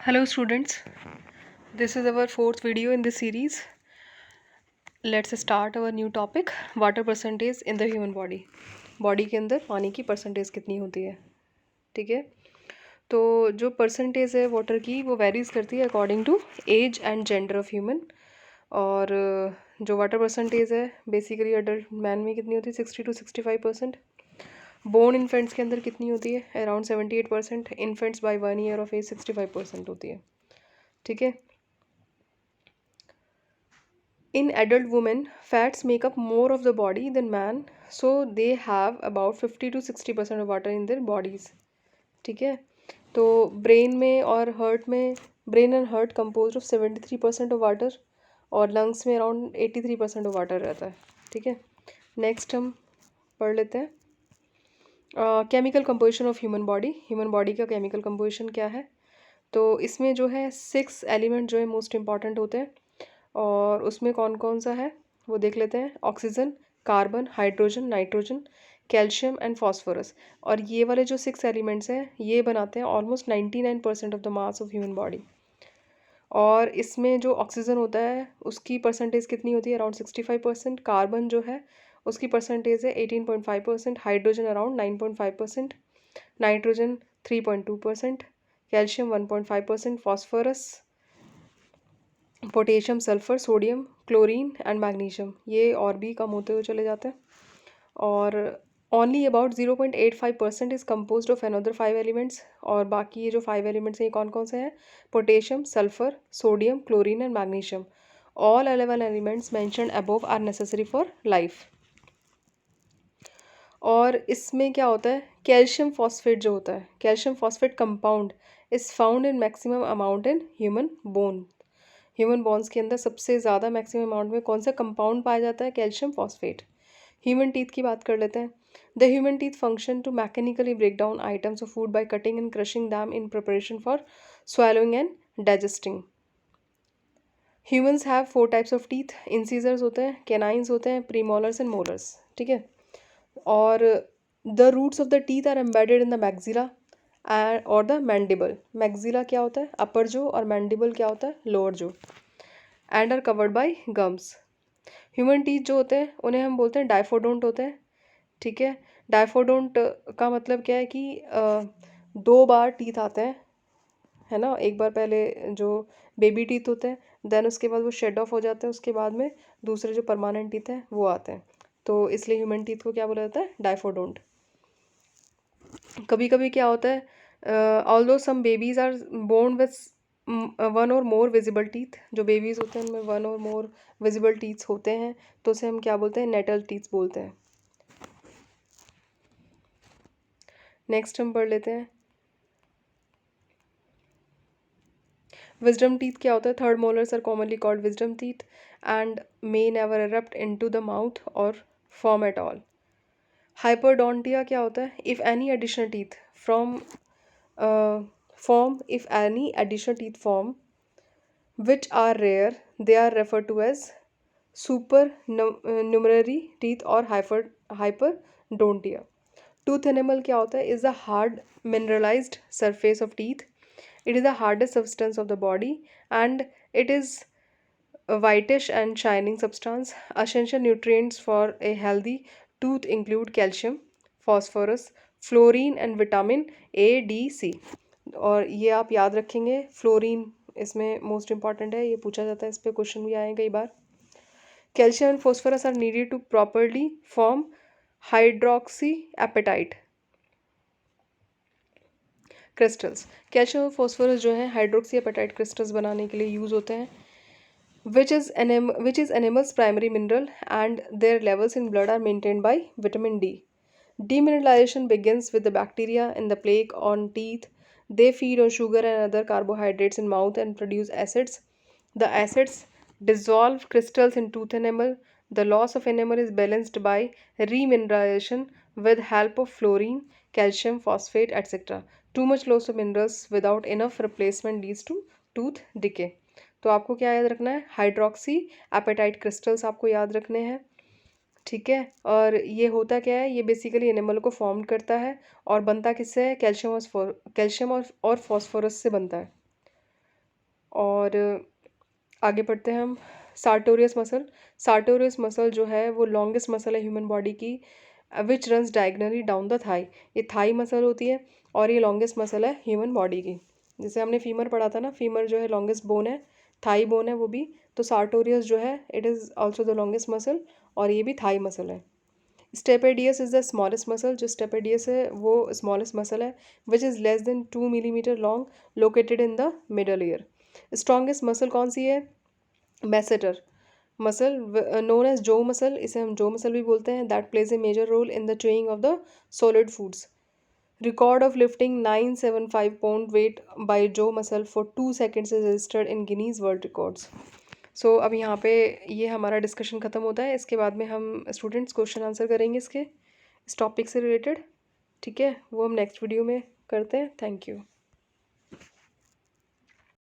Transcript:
Hello students, this is our fourth video in this series. Let's start our new topic, water percentage in the human body. Body के अंदर पानी की percentage कितनी होती है, ठीक है। तो जो परसेंटेज है वाटर की वो वेरीज करती है according to age and gender of human. और जो वाटर परसेंटेज है बेसिकली अडल्ट मैन में कितनी होती है 60 to 65%। बोर्न इन्फेंट्स के अंदर कितनी होती है around 78%। Infants by 1 year of age 65% होती है, ठीक है। In adult women, fats make up more of the body than man, so they have about 50 to 60% of water in their bodies, ठीक है। तो ब्रेन में और हर्ट में, brain and heart compose of 73% of water और lungs में around 83% of water रहता है, ठीक है। नेक्स्ट हम पढ़ लेते हैं chemical composition of human body का केमिकल कंपोजिशन क्या है। तो इसमें जो है 6 एलिमेंट जो है मोस्ट इंपॉर्टेंट होते हैं और उसमें कौन कौन सा है वो देख लेते हैं। Oxygen, carbon, hydrogen, nitrogen, calcium and phosphorus. और ये वाले जो 6 एलिमेंट्स हैं ये बनाते हैं almost 99% of the mass of human body. और इसमें जो ऑक्सीजन होता है उसकी परसेंटेज कितनी होती है अराउंड 65%। कार्बन जो है उसकी परसेंटेज है 18.5%। Hydrogen around 9.5%। Nitrogen 3.2%। Calcium 1.5%। Phosphorus, potassium, sulphur, sodium, chlorine and magnesium ये और भी कम होते हुए चले जाते हैं। और only about 0.85% is compose of another 5 elements. और बाकी ये जो 5 एलिमेंट्स हैं ये कौन कौन से हैं? Potassium, sulphur, sodium, chlorine and magnesium. All 11 elements mentioned above are necessary for life. और इसमें क्या होता है, कैल्शियम फॉस्फेट जो होता है, calcium phosphate compound is found in maximum amount in human bone. Human bones के अंदर सबसे ज़्यादा मैक्सिमम अमाउंट में कौन सा कंपाउंड पाया जाता है? Calcium phosphate. ह्यूमन टीथ की बात कर लेते हैं। The human teeth function to mechanically break down items of food by cutting and crushing them in preparation for swallowing and digesting. Humans have 4 types of teeth. Incisors होते हैं, canines होते हैं, premolars and molars, ठीक है। और the roots of the teeth are embedded in the maxilla और the mandible. Maxilla क्या होता है? अपर जो, और मैंडिबल क्या होता है? Lower jaw. And are covered by gums. Human teeth जो होते हैं उन्हें हम बोलते हैं डायफोडोंट होते हैं, ठीक है। डायफोडोंट का मतलब क्या है कि 2 बार टीथ आते हैं, है ना। एक बार पहले जो बेबी टीथ होते हैं, देन उसके बाद वो शेड ऑफ हो जाते हैं, उसके बाद में दूसरे जो परमानेंट टीथ हैं वो आते हैं। तो इसलिए ह्यूमन टीथ को क्या बोला जाता है? डायफोडोंट। कभी कभी क्या होता है, although some babies are born with 1 और मोर विजिबल टीथ। जो बेबीज़ होते हैं उनमें 1 और मोर विजिबल टीथ्स होते हैं, तो उसे हम क्या बोलते हैं? नेटल टीथ्स बोलते हैं। नेक्स्ट हम पढ़ लेते हैं विजडम टीथ क्या होता है। 3rd molars are commonly called wisdom teeth and may never erupt into the mouth और फॉर्म एट ऑल। हाइपरडोंटिया क्या होता है? If any additional teeth from if any additional teeth form which are rare, they are referred to as supernumerary teeth or hyperdontia. Tooth enamel क्या होता है? Is the hard mineralized surface of teeth. It is the hardest substance of the body and it is a whitish and shining substance. Essential nutrients for a healthy tooth include calcium, phosphorus, fluorine and vitamin A D C. और ये आप याद रखेंगे, fluorine इसमें most important है, ये पूछा जाता है, इस पर क्वेश्चन भी आए कई बार। Calcium and phosphorus are needed to properly form hydroxy apatite crystals. Calcium और फॉस्फोरस जो है हाइड्रोक्सी एपेटाइट क्रिस्टल्स बनाने के लिए यूज़ होते हैं, which is animal's primary mineral and their levels in blood are maintained by vitamin D. Demineralization begins with the bacteria in the plaque on teeth. They feed on sugar and other carbohydrates in mouth and produce acids. The acids dissolve crystals in tooth enamel. The loss of enamel is balanced by remineralization with help of fluorine, calcium, phosphate, etc. Too much loss of minerals without enough replacement leads to tooth decay. तो आपको क्या याद रखना है? Hydroxy apatite crystals आपको याद रखने हैं, ठीक है। और ये होता क्या है? ये बेसिकली एनिमल को फॉर्म करता है और बनता किससे है? कैल्शियम और फॉस्फोरस से बनता है। और आगे बढ़ते हैं हम। Sartorius muscle. सार्टोरियस मसल जो है वो लॉन्गेस्ट मसल है ह्यूमन बॉडी की, which runs diagonally down the thigh. ये थाई मसल होती है और ये लॉन्गेस्ट मसल है ह्यूमन बॉडी की। जैसे हमने फीमर पढ़ा था ना, फीमर जो है लॉन्गेस्ट बोन है, थाई बोन है वो भी, तो सार्टोरियस जो है it is also the longest muscle और ये भी थाई मसल है। Stapedius is the smallest muscle. जो स्टेपेडियस है वो स्मॉलेस्ट मसल है, which is less than 2 millimetre long, located in the middle ear. Strongest muscle कौन सी है? मैसेटर मसल, नोन एज जो मसल, इसे हम जो मसल भी बोलते हैं, that plays a major role in the chewing of the solid foods. Record of lifting 975 pound weight by jaw muscle for 2 seconds is registered in Guinness World Records. So अब यहाँ पे ये हमारा डिस्कशन ख़त्म होता है। इसके बाद में हम स्टूडेंट्स क्वेश्चन आंसर करेंगे इस टॉपिक से रिलेटेड। ठीक है, वो हम नेक्स्ट वीडियो में करते हैं। Thank you.